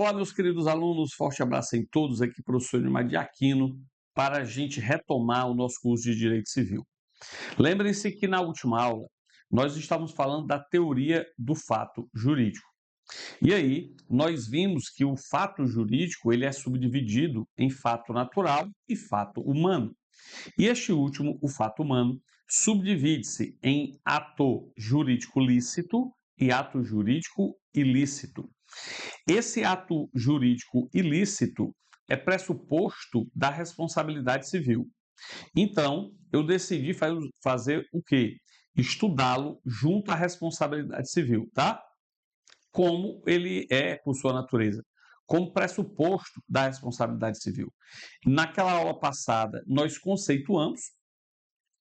Olá, meus queridos alunos, forte abraço em todos, aqui professor Neymar de Aquino, para a gente retomar o nosso curso de Direito Civil. Lembrem-se que na última aula nós estávamos falando da teoria do fato jurídico. E aí, nós vimos que o fato jurídico ele é subdividido em fato natural e fato humano. E este último, o fato humano, subdivide-se em ato jurídico lícito e ato jurídico ilícito. Esse ato jurídico ilícito é pressuposto da responsabilidade civil. Então, eu decidi fazer o quê? Estudá-lo junto à responsabilidade civil, tá? Como ele é por sua natureza, como pressuposto da responsabilidade civil. Naquela aula passada, nós conceituamos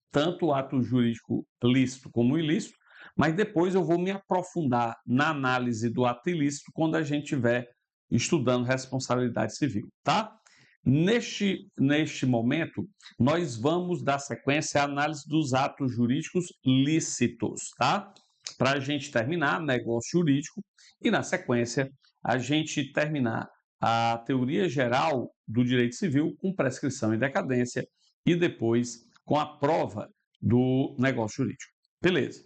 tanto o ato jurídico lícito como ilícito, mas depois eu vou me aprofundar na análise do ato ilícito quando a gente estiver estudando responsabilidade civil, tá? Neste momento, nós vamos dar sequência à análise dos atos jurídicos lícitos, tá? Para a gente terminar negócio jurídico e, na sequência, a gente terminar a teoria geral do direito civil com prescrição e decadência e depois com a prova do negócio jurídico. Beleza.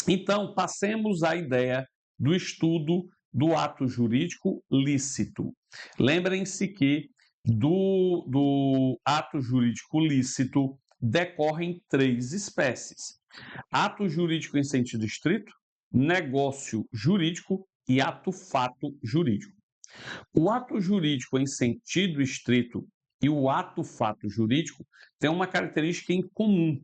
Então, passemos à ideia do estudo do ato jurídico lícito. Lembrem-se que do ato jurídico lícito decorrem três espécies: ato jurídico em sentido estrito, negócio jurídico e ato fato jurídico. O ato jurídico em sentido estrito e o ato fato jurídico têm uma característica em comum.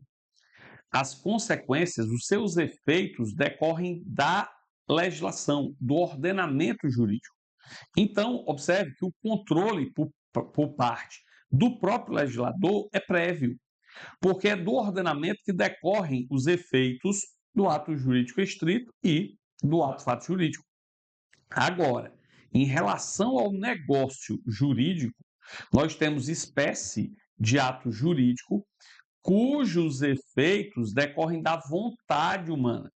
As consequências, os seus efeitos decorrem da legislação, do ordenamento jurídico. Então, observe que o controle por parte do próprio legislador é prévio, porque é do ordenamento que decorrem os efeitos do ato jurídico estrito e do ato fato jurídico. Agora, em relação ao negócio jurídico, nós temos espécie de ato jurídico cujos efeitos decorrem da vontade humana.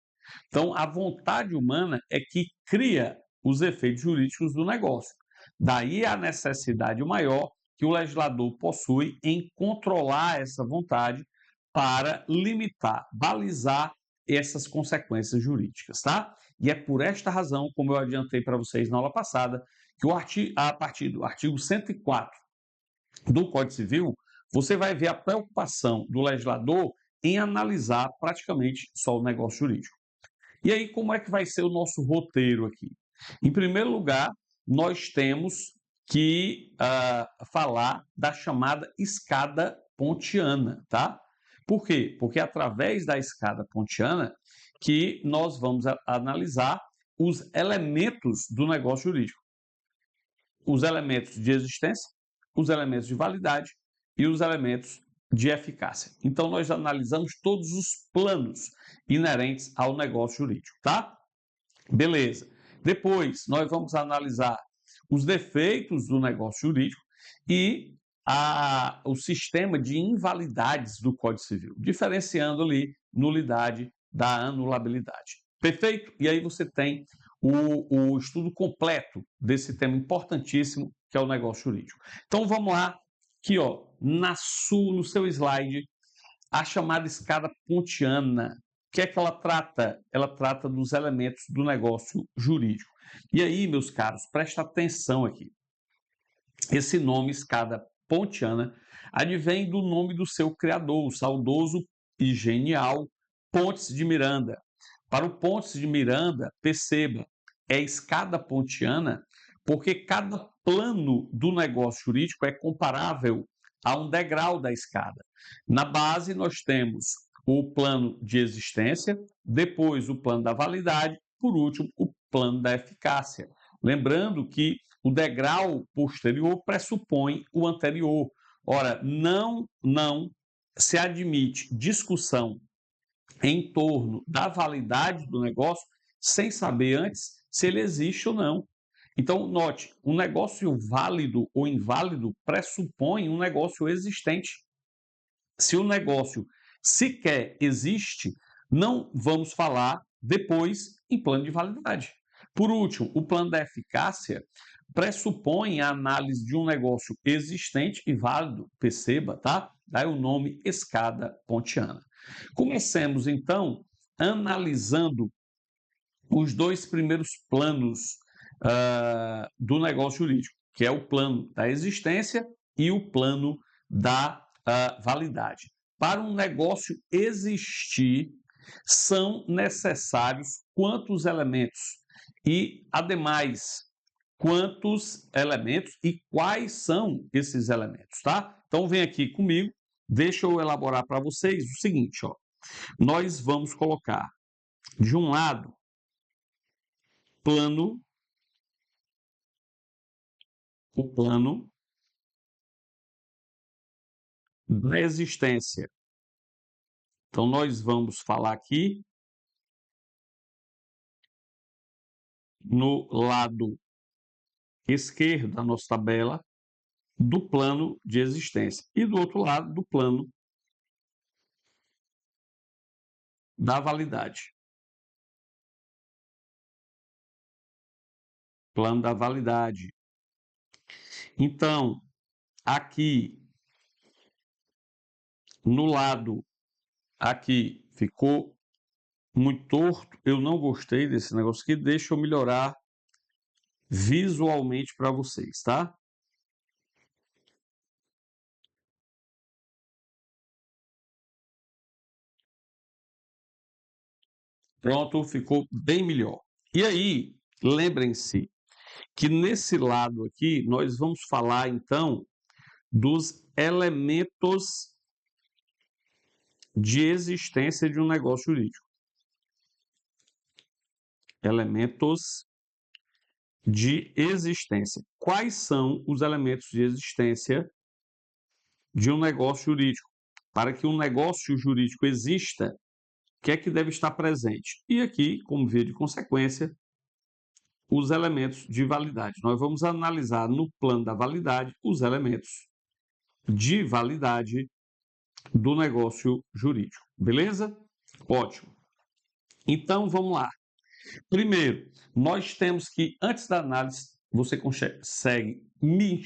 Então, a vontade humana é que cria os efeitos jurídicos do negócio. Daí a necessidade maior que o legislador possui em controlar essa vontade para limitar, balizar essas consequências jurídicas, tá? E é por esta razão, como eu adiantei para vocês na aula passada, que a partir do artigo 104 do Código Civil, você vai ver a preocupação do legislador em analisar praticamente só o negócio jurídico. E aí, como é que vai ser o nosso roteiro aqui? Em primeiro lugar, nós temos que falar da chamada escada pontiana, tá? Por quê? Porque é através da escada pontiana que nós vamos analisar os elementos do negócio jurídico. Os elementos de existência, os elementos de validade e os elementos de eficácia. Então, nós analisamos todos os planos inerentes ao negócio jurídico, tá? Beleza. Depois, nós vamos analisar os defeitos do negócio jurídico e o sistema de invalidades do Código Civil, diferenciando ali nulidade da anulabilidade. Perfeito? E aí você tem o estudo completo desse tema importantíssimo que é o negócio jurídico. Então vamos lá, aqui ó, no seu slide, a chamada escada pontiana. O que é que ela trata? Ela trata dos elementos do negócio jurídico. E aí, meus caros, presta atenção aqui. Esse nome, escada pontiana, advém do nome do seu criador, o saudoso e genial Pontes de Miranda. Para o Pontes de Miranda, perceba, é escada pontiana porque cada plano do negócio jurídico é comparável a um degrau da escada. Na base, nós temos o plano de existência, depois o plano da validade, por último, o plano da eficácia. Lembrando que o degrau posterior pressupõe o anterior. Ora, não se admite discussão em torno da validade do negócio sem saber antes se ele existe ou não. Então, note, um negócio válido ou inválido pressupõe um negócio existente. Se o negócio sequer existe, não vamos falar depois em plano de validade. Por último, o plano da eficácia pressupõe a análise de um negócio existente e válido, perceba, tá? Daí o nome escada pontiana. Comecemos, então, analisando os dois primeiros planos do negócio jurídico, que é o plano da existência e o plano da validade. Para um negócio existir, são necessários quantos elementos? E, ademais, quantos elementos e quais são esses elementos, tá? Então, vem aqui comigo, deixa eu elaborar para vocês o seguinte, ó. Nós vamos colocar, de um lado, o plano da existência. Então, nós vamos falar aqui no lado esquerdo da nossa tabela do plano de existência e do outro lado do plano da validade. Plano da validade. Então, aqui no lado aqui ficou muito torto, eu não gostei desse negócio aqui, deixa eu melhorar visualmente para vocês, tá? Pronto, ficou bem melhor. E aí, lembrem-se que nesse lado aqui nós vamos falar então dos elementos de existência de um negócio jurídico. Elementos de existência. Quais são os elementos de existência de um negócio jurídico? Para que um negócio jurídico exista, o que é que deve estar presente? E aqui, como via de consequência, os elementos de validade. Nós vamos analisar no plano da validade os elementos de validade do negócio jurídico. Beleza? Ótimo. Então, vamos lá. Primeiro, nós temos que, antes da análise, você consegue me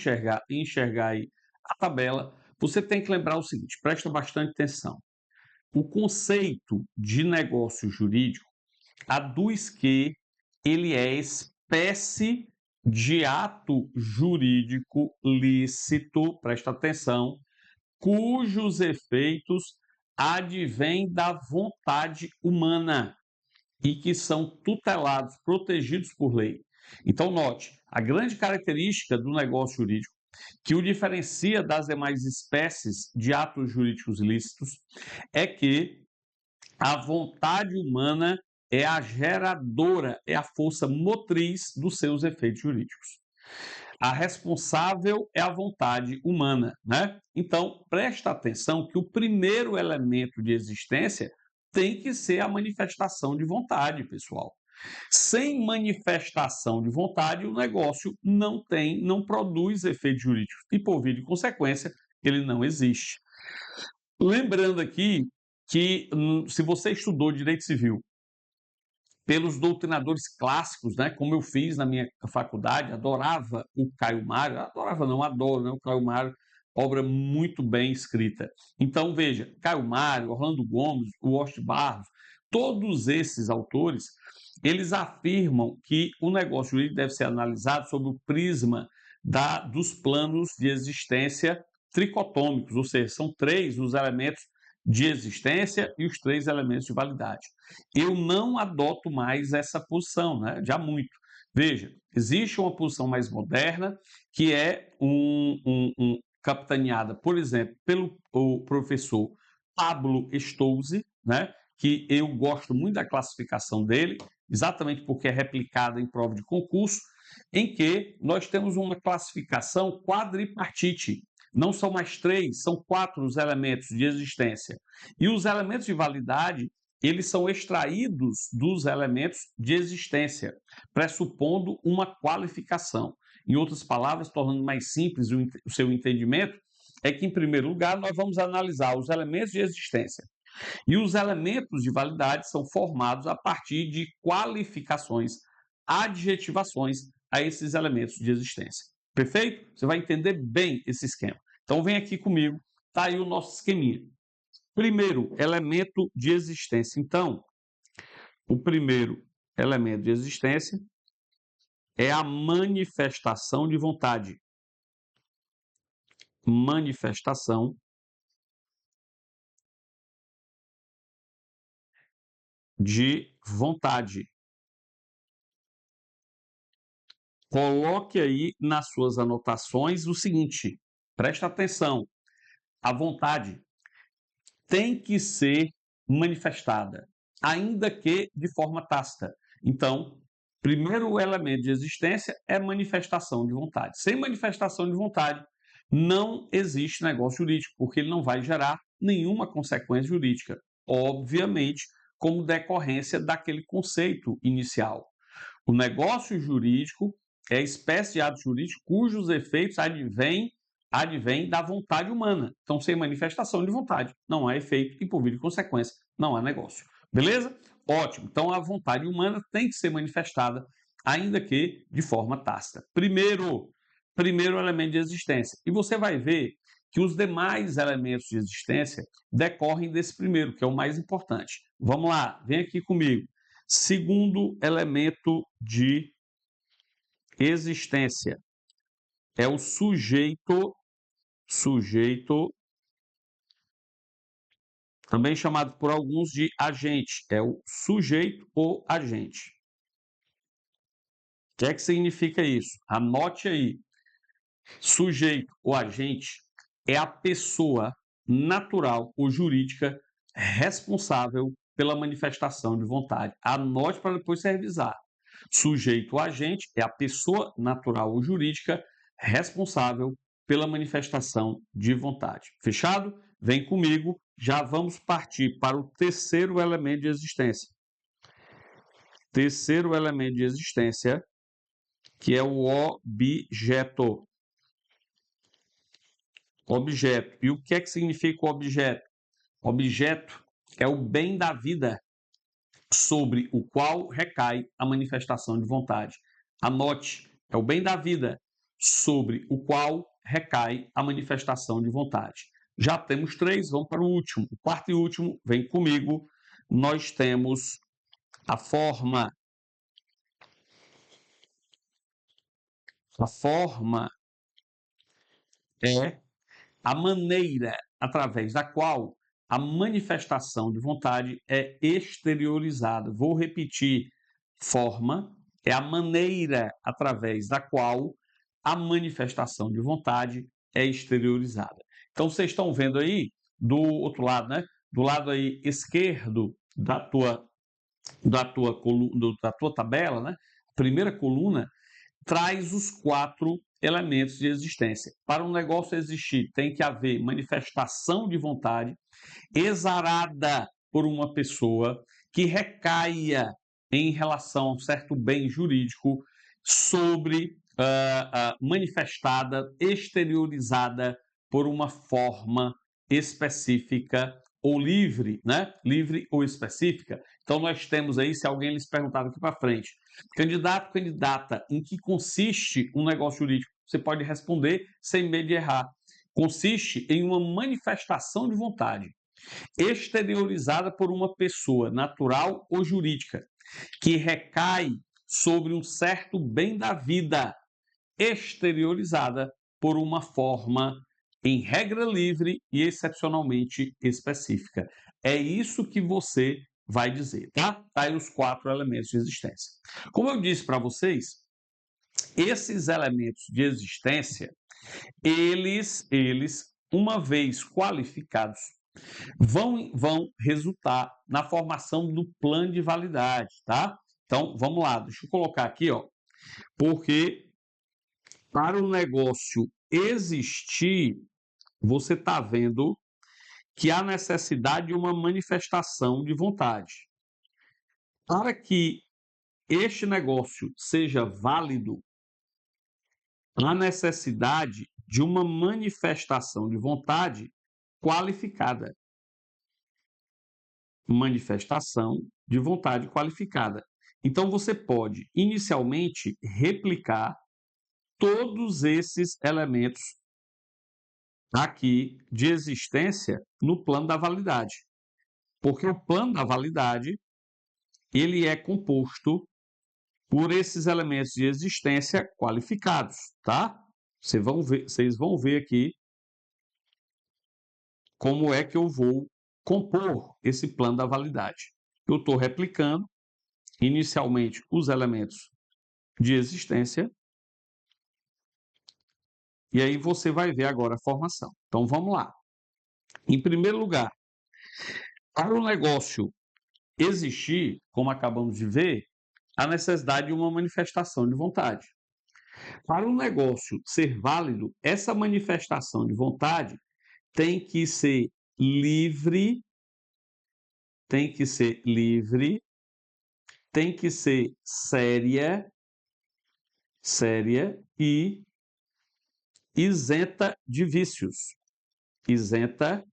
enxergar aí a tabela, você tem que lembrar o seguinte, presta bastante atenção. O conceito de negócio jurídico aduz que ele é espécie de ato jurídico lícito, presta atenção, cujos efeitos advêm da vontade humana e que são tutelados, protegidos por lei. Então, note, a grande característica do negócio jurídico que o diferencia das demais espécies de atos jurídicos ilícitos é que a vontade humana é a geradora, é a força motriz dos seus efeitos jurídicos. A responsável é a vontade humana, né? Então, presta atenção que o primeiro elemento de existência tem que ser a manifestação de vontade, pessoal. Sem manifestação de vontade, o negócio não produz efeitos jurídicos e, por via de consequência, ele não existe. Lembrando aqui que, se você estudou direito civil pelos doutrinadores clássicos, né, como eu fiz na minha faculdade, adorava o Caio Mário, adorava não, adoro, né, o Caio Mário, obra muito bem escrita. Então, veja, Caio Mário, Orlando Gomes, o Oste Barros, todos esses autores, eles afirmam que o negócio jurídico deve ser analisado sob o prisma dos planos de existência tricotômicos, ou seja, são 3 os elementos de existência e os 3 elementos de validade. Eu não adoto mais essa posição, né? Já muito. Veja, existe uma posição mais moderna, que é capitaneada, por exemplo, pelo professor Pablo Stolze, né? Que eu gosto muito da classificação dele, exatamente porque é replicada em prova de concurso, em que nós temos uma classificação quadripartite. Não são mais 3, são 4 os elementos de existência. E os elementos de validade, eles são extraídos dos elementos de existência, pressupondo uma qualificação. Em outras palavras, tornando mais simples o seu entendimento, é que, em primeiro lugar, nós vamos analisar os elementos de existência. E os elementos de validade são formados a partir de qualificações adjetivações a esses elementos de existência. Perfeito? Você vai entender bem esse esquema. Então vem aqui comigo, tá aí o nosso esqueminha. Primeiro elemento de existência. Então, o primeiro elemento de existência é a manifestação de vontade. Manifestação de vontade. Coloque aí nas suas anotações o seguinte, presta atenção, a vontade tem que ser manifestada, ainda que de forma tácita. Então, primeiro elemento de existência é manifestação de vontade. Sem manifestação de vontade, não existe negócio jurídico, porque ele não vai gerar nenhuma consequência jurídica, obviamente, como decorrência daquele conceito inicial. O negócio jurídico é a espécie de ato jurídico cujos efeitos advêm da vontade humana. Então, sem manifestação de vontade, não há efeito e, por via de consequência, não há negócio. Beleza? Ótimo. Então, a vontade humana tem que ser manifestada, ainda que de forma tácita. Primeiro elemento de existência. E você vai ver que os demais elementos de existência decorrem desse primeiro, que é o mais importante. Vamos lá, vem aqui comigo. Segundo elemento de existência é o sujeito, também chamado por alguns de agente, é o sujeito ou agente. O que é que significa isso? Anote aí. Sujeito ou agente é a pessoa natural ou jurídica responsável pela manifestação de vontade. Anote para depois você revisar. Sujeito ou agente é a pessoa natural ou jurídica responsável pela manifestação de vontade. Fechado? Vem comigo, já vamos partir para o terceiro elemento de existência. Terceiro elemento de existência, que é o objeto. Objeto. E o que é que significa o objeto? Objeto é o bem da vida sobre o qual recai a manifestação de vontade. Anote, é o bem da vida sobre o qual recai a manifestação de vontade. Já temos três, vamos para o último. O quarto e último, vem comigo, nós temos a forma. A forma é a maneira através da qual a manifestação de vontade é exteriorizada. Vou repetir: forma é a maneira através da qual a manifestação de vontade é exteriorizada. Então, vocês estão vendo aí, do outro lado, né? Do lado aí esquerdo da tua tabela, né? Primeira coluna, traz os 4 elementos de existência. Para um negócio existir, tem que haver manifestação de vontade exarada por uma pessoa que recaia em relação a um certo bem jurídico sobre manifestada, exteriorizada por uma forma específica ou livre, né? Livre ou específica. Então, nós temos aí, se alguém lhes perguntar aqui para frente, candidato, candidata, em que consiste um negócio jurídico? Você pode responder sem medo de errar. Consiste em uma manifestação de vontade exteriorizada por uma pessoa natural ou jurídica que recai sobre um certo bem da vida, exteriorizada por uma forma em regra livre e excepcionalmente específica. É isso que você vai dizer, tá? Tá aí os 4 elementos de existência. Como eu disse para vocês, esses elementos de existência, eles, uma vez qualificados, vão resultar na formação do plano de validade, tá? Então, vamos lá, deixa eu colocar aqui, ó, porque para o negócio existir, você está vendo que há necessidade de uma manifestação de vontade. Para que este negócio seja válido, há necessidade de uma manifestação de vontade qualificada. Manifestação de vontade qualificada. Então, você pode, inicialmente, replicar todos esses elementos aqui de existência no plano da validade. Porque o plano da validade, ele é composto por esses elementos de existência qualificados, tá? Vocês vão ver aqui como é que eu vou compor esse plano da validade. Eu estou replicando, inicialmente, os elementos de existência, e aí você vai ver agora a formação. Então, vamos lá. Em primeiro lugar, para o negócio existir, como acabamos de ver, há necessidade de uma manifestação de vontade. Para o negócio ser válido, essa manifestação de vontade tem que ser livre, tem que ser livre, tem que ser séria e isenta de vícios. Isenta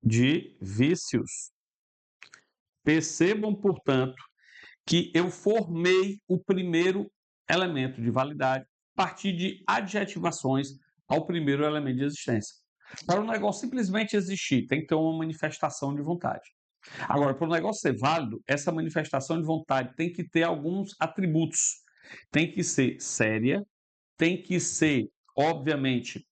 de vícios. Percebam, portanto, que eu formei o primeiro elemento de validade a partir de adjetivações ao primeiro elemento de existência. Para o negócio simplesmente existir, tem que ter uma manifestação de vontade. Agora, para o negócio ser válido, essa manifestação de vontade tem que ter alguns atributos. Tem que ser séria, tem que ser, obviamente,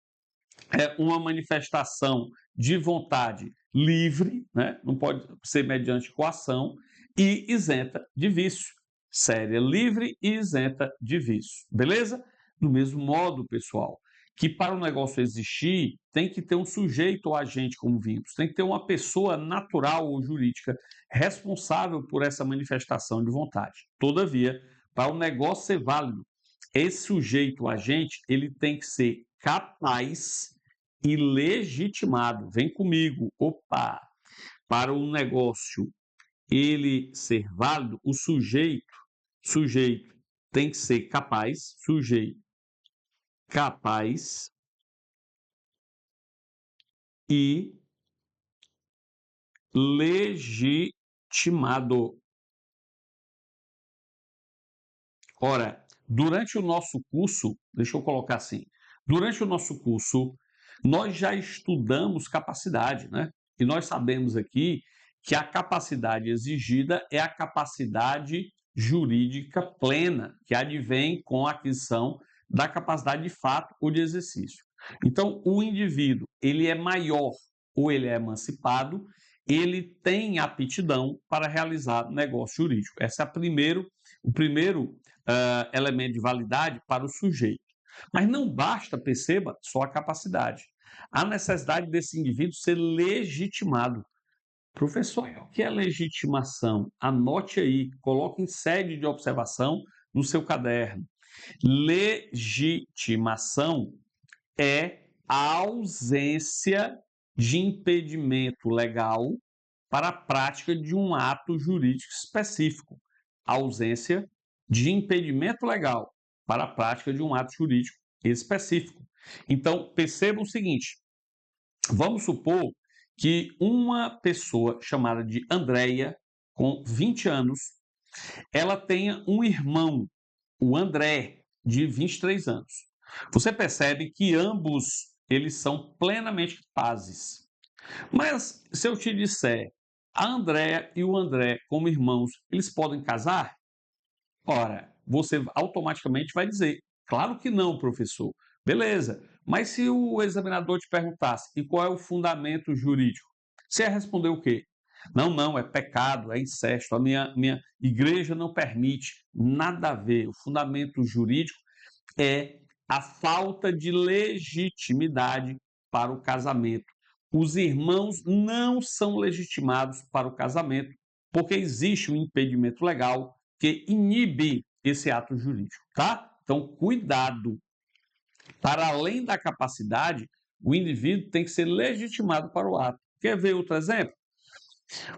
uma manifestação de vontade livre, né? Não pode ser mediante coação, e isenta de vício. Séria, livre e isenta de vício. Beleza? Do mesmo modo, pessoal, que para o negócio existir, tem que ter um sujeito ou agente, como vimos, tem que ter uma pessoa natural ou jurídica responsável por essa manifestação de vontade. Todavia, para o negócio ser válido, esse sujeito ou agente, ele tem que ser capaz e legitimado. Vem comigo. Opa! Para o negócio ele ser válido, o sujeito tem que ser capaz, sujeito capaz e legitimado. Ora, durante o nosso curso, deixa eu colocar assim, durante o nosso curso, nós já estudamos capacidade, né? E nós sabemos aqui que a capacidade exigida é a capacidade jurídica plena, que advém com a aquisição da capacidade de fato ou de exercício. Então, o indivíduo, ele é maior ou ele é emancipado, ele tem aptidão para realizar negócio jurídico. Esse é o primeiro elemento de validade para o sujeito. Mas não basta, perceba, só a capacidade. Há necessidade desse indivíduo ser legitimado. Professor, o que é legitimação? Anote aí, coloque em sede de observação no seu caderno. Legitimação é a ausência de impedimento legal para a prática de um ato jurídico específico. A ausência de impedimento legal para a prática de um ato jurídico específico. Então, perceba o seguinte, vamos supor que uma pessoa chamada de Andréia, com 20 anos, ela tenha um irmão, o André, de 23 anos. Você percebe que ambos eles são plenamente capazes. Mas se eu te disser, a Andréia e o André como irmãos, eles podem casar? Ora, você automaticamente vai dizer, claro que não, professor. Beleza, mas se o examinador te perguntasse, e qual é o fundamento jurídico? Você ia responder o quê? Não, não, é pecado, é incesto, a minha igreja não permite, nada a ver. O fundamento jurídico é a falta de legitimidade para o casamento. Os irmãos não são legitimados para o casamento, porque existe um impedimento legal que inibe esse ato jurídico, tá? Então, cuidado. Para além da capacidade, o indivíduo tem que ser legitimado para o ato. Quer ver outro exemplo?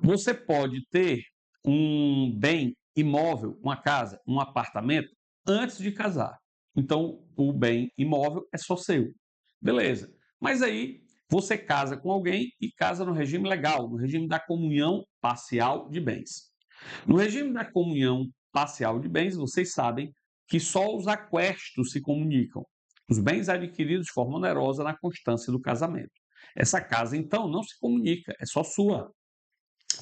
Você pode ter um bem imóvel, uma casa, um apartamento, antes de casar. Então, o bem imóvel é só seu. Beleza. Mas aí você casa com alguém e casa no regime legal, no regime da comunhão parcial de bens. No regime da comunhão parcial de bens, vocês sabem que só os aquestos se comunicam, os bens adquiridos de forma onerosa na constância do casamento. Essa casa, então, não se comunica, é só sua.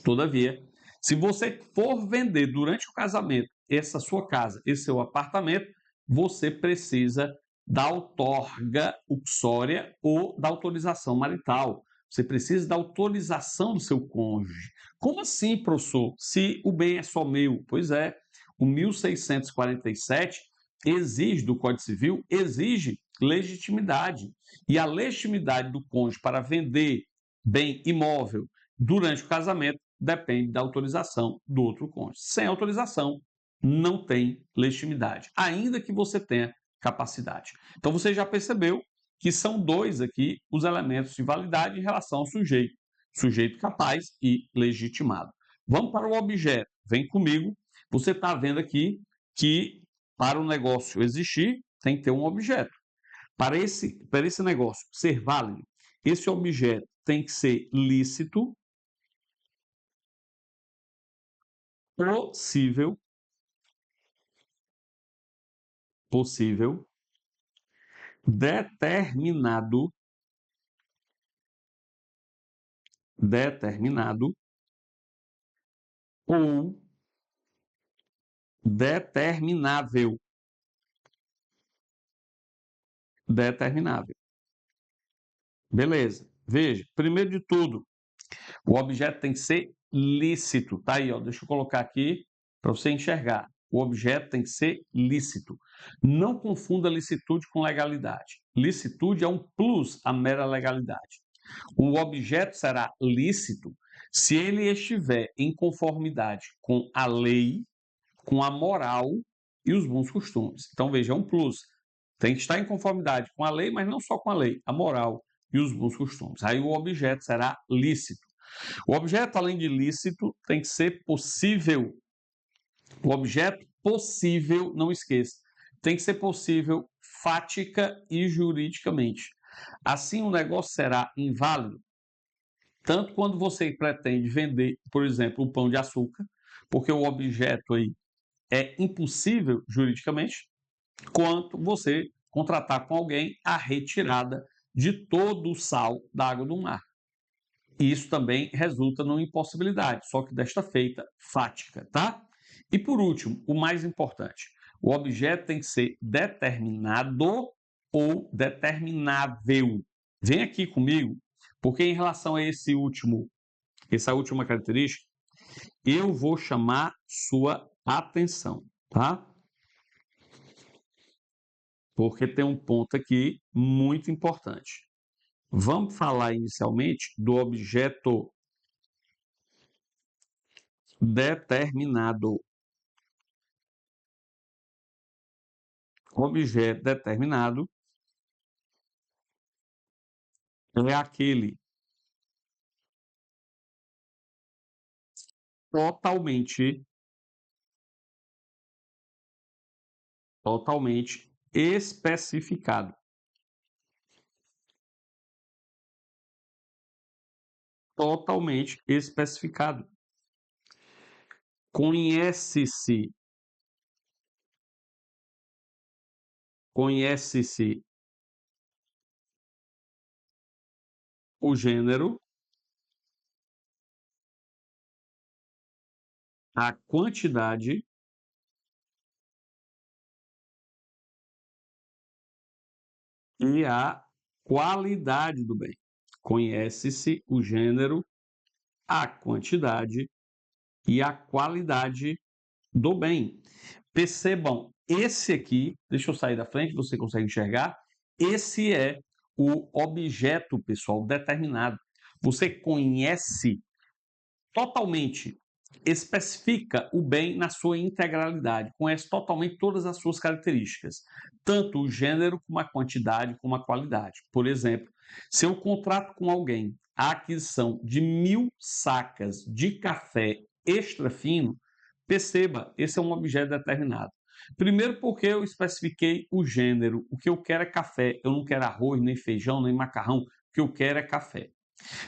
Todavia, se você for vender durante o casamento essa sua casa, esse seu apartamento, você precisa da outorga uxória ou da autorização marital. Você precisa da autorização do seu cônjuge. Como assim, professor? Se o bem é só meu? Pois é, o 1647 exige do Código Civil, exige legitimidade. E a legitimidade do cônjuge para vender bem imóvel durante o casamento depende da autorização do outro cônjuge. Sem autorização, não tem legitimidade, ainda que você tenha capacidade. Então você já percebeu que são dois aqui os elementos de validade em relação ao sujeito: sujeito capaz e legitimado. Vamos para o objeto. Vem comigo. Você está vendo aqui que para o negócio existir, tem que ter um objeto. Para esse negócio ser válido, esse objeto tem que ser lícito, possível, determinado ou determinável. Beleza. Veja, primeiro de tudo, o objeto tem que ser lícito. Tá aí, ó. Deixa eu colocar aqui para você enxergar. O objeto tem que ser lícito. Não confunda licitude com legalidade. Licitude é um plus à mera legalidade. O objeto será lícito se ele estiver em conformidade com a lei, com a moral e os bons costumes. Então, veja, é um plus. Tem que estar em conformidade com a lei, mas não só com a lei, a moral e os bons costumes. Aí o objeto será lícito. O objeto, além de lícito, tem que ser possível. O objeto possível, não esqueça, tem que ser possível fática e juridicamente. Assim, o negócio será inválido, tanto quando você pretende vender, por exemplo, o pão de açúcar, porque o objeto aí é impossível juridicamente, quanto você contratar com alguém a retirada de todo o sal da água do mar. Isso também resulta numa impossibilidade, só que desta feita fática, tá? E por último, o mais importante, o objeto tem que ser determinado ou determinável. Vem aqui comigo, porque em relação a essa última característica, eu vou chamar sua atenção, tá? Porque tem um ponto aqui muito importante. Vamos falar inicialmente do objeto determinado. Objeto determinado é aquele totalmente especificado. Totalmente especificado. Conhece-se o gênero, a quantidade e a qualidade do bem. Conhece-se o gênero, a quantidade e a qualidade do bem. Percebam, esse aqui, deixa eu sair da frente, você consegue enxergar? Esse é o objeto, pessoal, determinado. Você conhece totalmente, especifica o bem na sua integralidade, conhece totalmente todas as suas características, tanto o gênero, como a quantidade, como a qualidade. Por exemplo, se eu contrato com alguém a aquisição de 1.000 sacas de café extra fino, perceba, esse é um objeto determinado. Primeiro porque eu especifiquei o gênero, o que eu quero é café, eu não quero arroz, nem feijão, nem macarrão, o que eu quero é café.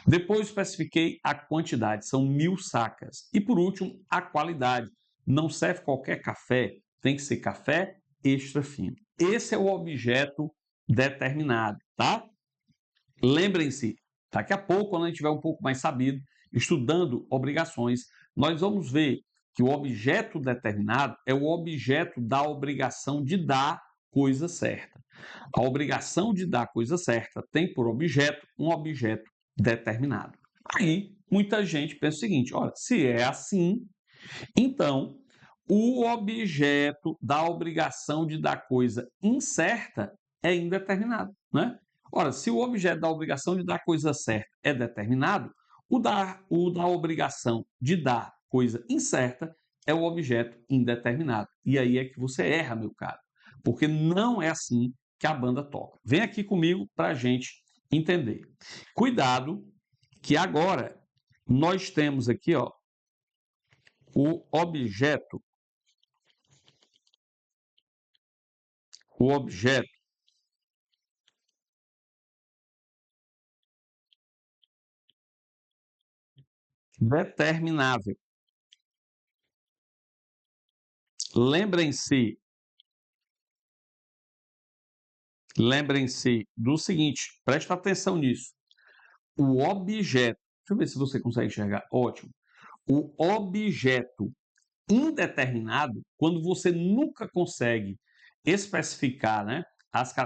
Depois especifiquei a quantidade, são 1.000 sacas. E por último, a qualidade. Não serve qualquer café, tem que ser café extra fino. Esse é o objeto determinado, tá? Lembrem-se, daqui a pouco, quando a gente tiver um pouco mais sabido, estudando obrigações, nós vamos ver que o objeto determinado é o objeto da obrigação de dar coisa certa. A obrigação de dar coisa certa tem por objeto um objeto determinado. Aí, muita gente pensa o seguinte, olha, se é assim, então o objeto da obrigação de dar coisa incerta é indeterminado, né? Ora, se o objeto da obrigação de dar coisa certa é determinado, o da obrigação de dar coisa incerta é o objeto indeterminado. E aí é que você erra, meu caro, porque não é assim que a banda toca. Vem aqui comigo para a gente entender. Cuidado, que agora nós temos aqui, ó, o objeto determinável. Lembrem-se do seguinte, presta atenção nisso. O objeto, deixa eu ver se você consegue enxergar, ótimo. O objeto indeterminado, quando você nunca consegue especificar, né,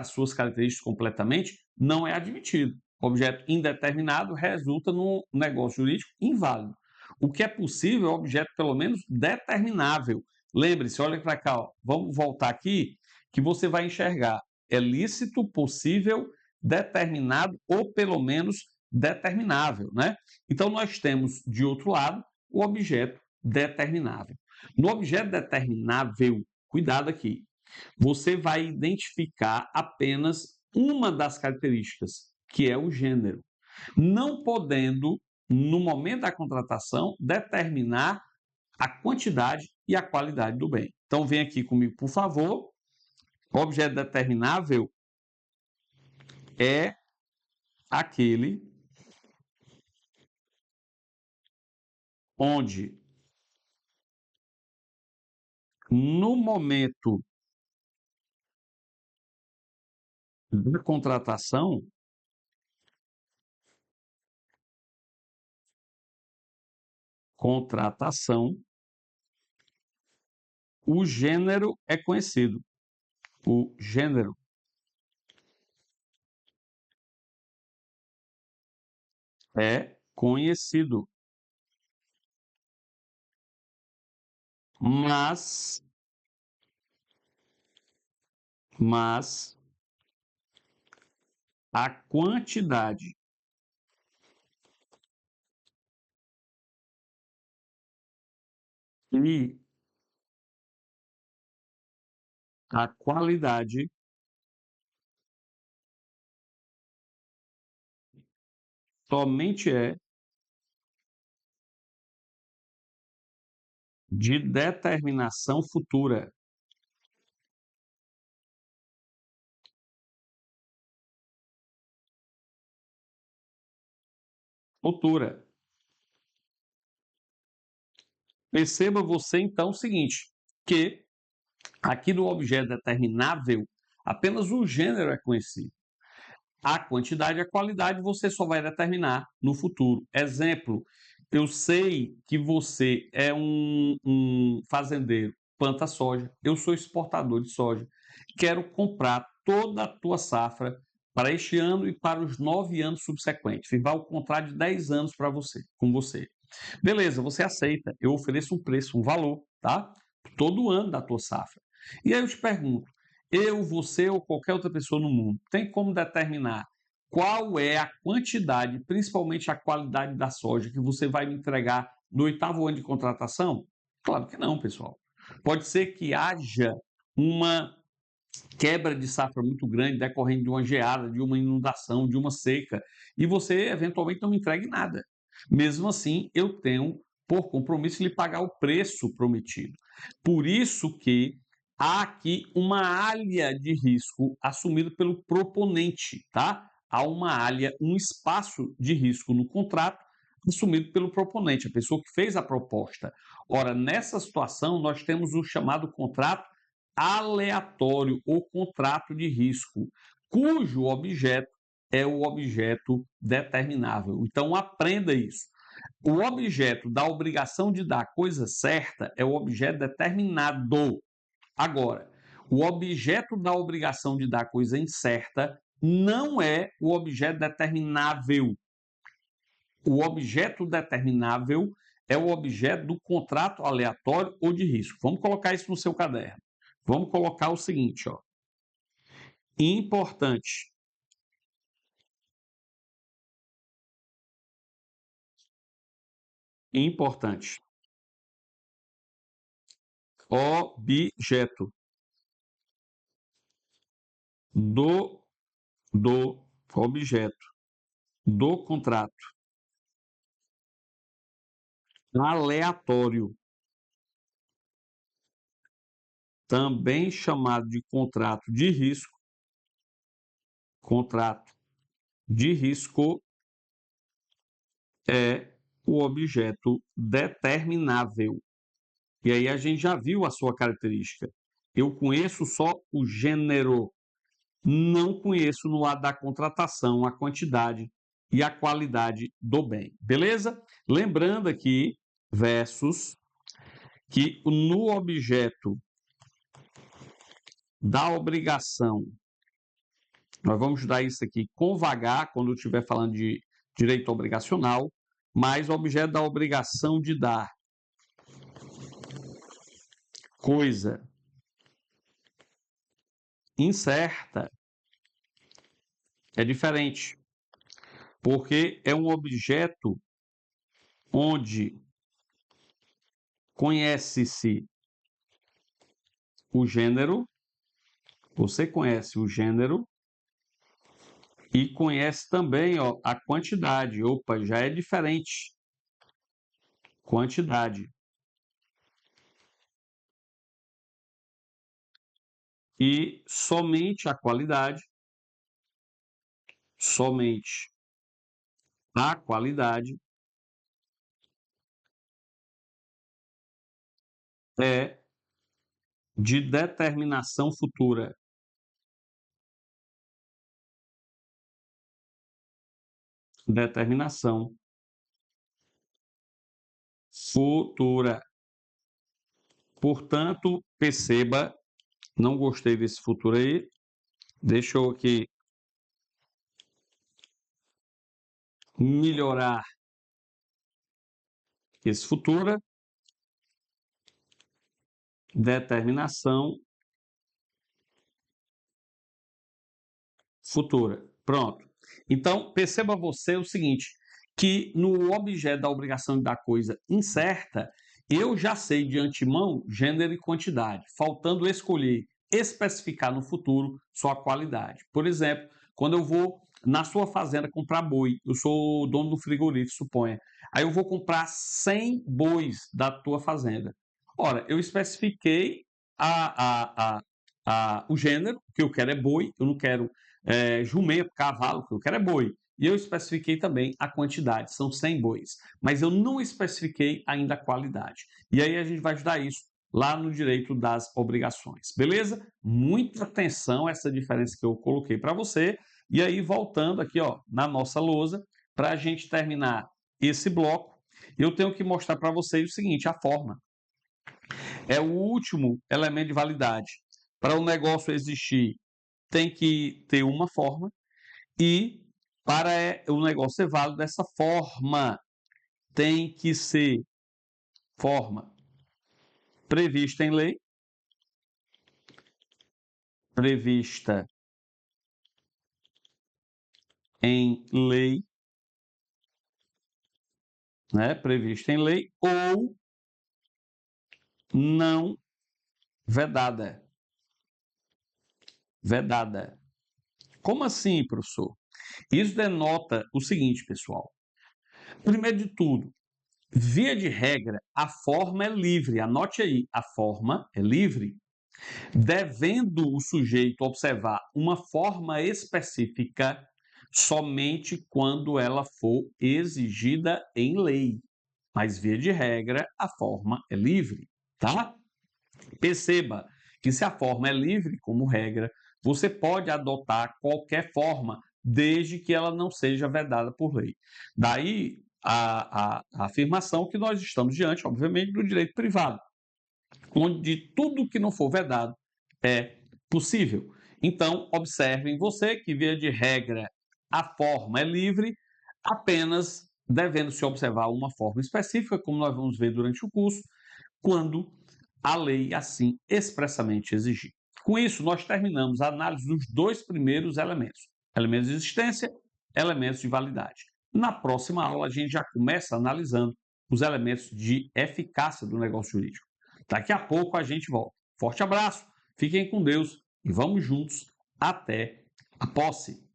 suas características completamente, não é admitido. O objeto indeterminado resulta num negócio jurídico inválido. O que é possível é o objeto, pelo menos, determinável. Lembre-se, olha para cá, ó, vamos voltar aqui, que você vai enxergar. É lícito, possível, determinado ou, pelo menos, determinável, né? Então, nós temos, de outro lado, o objeto determinável. No objeto determinável, cuidado aqui, você vai identificar apenas uma das características, que é o gênero, não podendo, no momento da contratação, determinar a quantidade e a qualidade do bem. Então, vem aqui comigo, por favor. O objeto determinável é aquele onde, no momento da contratação, o gênero é conhecido. O gênero é conhecido. Mas a quantidade e a qualidade somente é de determinação futura. Futura. Perceba você então o seguinte, que aqui no objeto determinável, apenas o gênero é conhecido. A quantidade e a qualidade você só vai determinar no futuro. Exemplo, eu sei que você é um fazendeiro, planta soja, eu sou exportador de soja, quero comprar toda a tua safra para este ano e para os 9 anos subsequentes. Firmar o contrato de 10 anos para você, com você. Beleza, você aceita, eu ofereço um preço, um valor, tá? Todo ano da tua safra. E aí eu te pergunto, eu, você ou qualquer outra pessoa no mundo, tem como determinar qual é a quantidade, principalmente a qualidade da soja que você vai me entregar no 8º ano de contratação? Claro que não, pessoal. Pode ser que haja uma quebra de safra muito grande decorrente de uma geada, de uma inundação, de uma seca, e você eventualmente não me entregue nada. Mesmo assim, eu tenho por compromisso lhe pagar o preço prometido. Por isso que há aqui uma área de risco assumida pelo proponente, tá? há uma área, um espaço de risco no contrato assumido pelo proponente, a pessoa que fez a proposta. Ora, nessa situação, nós temos o chamado contrato aleatório ou contrato de risco, cujo objeto é o objeto determinável. Então, aprenda isso. O objeto da obrigação de dar a coisa certa é o objeto determinado. Agora, o objeto da obrigação de dar a coisa incerta não é o objeto determinável. O objeto determinável é o objeto do contrato aleatório ou de risco. Vamos colocar isso no seu caderno. Vamos colocar o seguinte, ó. Importante. Importante. Objeto do objeto do contrato aleatório, também chamado de contrato de risco, é o objeto determinável. E aí a gente já viu a sua característica. Eu conheço só o gênero, não conheço no ato da contratação a quantidade e a qualidade do bem. Beleza? Lembrando aqui, versus, que no objeto da obrigação, nós vamos estudar isso aqui com vagar, quando eu estiver falando de direito obrigacional, mas o objeto da obrigação de dar coisa incerta é diferente, porque é um objeto onde conhece-se o gênero, você conhece o gênero e conhece também, ó, a quantidade. Opa, já é diferente. Quantidade. E somente a qualidade, somente a qualidade é de determinação futura. Determinação futura. Portanto, perceba, não gostei desse futuro aí. Deixa eu aqui melhorar esse futura. Determinação futura. Pronto. Então, perceba você o seguinte, que no objeto da obrigação da coisa incerta, eu já sei de antemão gênero e quantidade, faltando escolher, especificar no futuro só a qualidade. Por exemplo, quando eu vou na sua fazenda comprar boi, eu sou dono do frigorífico, suponha, aí eu vou comprar 100 bois da tua fazenda. Ora, eu especifiquei o gênero, que eu quero é boi, eu não quero jumento, cavalo, que eu quero é boi. E eu especifiquei também a quantidade, são 100 bois. Mas eu não especifiquei ainda a qualidade. E aí a gente vai estudar isso lá no direito das obrigações. Beleza? Muita atenção a essa diferença que eu coloquei para você. E aí, voltando aqui ó, na nossa lousa, para a gente terminar esse bloco, eu tenho que mostrar para vocês o seguinte, a forma. É o último elemento de validade. Para o negócio existir, tem que ter uma forma e para o negócio ser válido dessa forma, tem que ser forma prevista em lei, prevista em lei, né? Prevista em lei ou não vedada. Vedada. Como assim, professor? Isso denota o seguinte, pessoal. Primeiro de tudo, via de regra, a forma é livre. Anote aí, a forma é livre. Devendo o sujeito observar uma forma específica, somente quando ela for exigida em lei. Mas, via de regra, a forma é livre, tá? Perceba que se a forma é livre, como regra, você pode adotar qualquer forma, desde que ela não seja vedada por lei. Daí a afirmação que nós estamos diante, obviamente, do direito privado, onde tudo que não for vedado é possível. Então, observem você que, via de regra, a forma é livre, apenas devendo se observar uma forma específica, como nós vamos ver durante o curso, quando a lei assim expressamente exigir. Com isso, nós terminamos a análise dos dois primeiros elementos: elementos de existência, elementos de validade. Na próxima aula, a gente já começa analisando os elementos de eficácia do negócio jurídico. Daqui a pouco a gente volta. Forte abraço, fiquem com Deus e vamos juntos até a posse.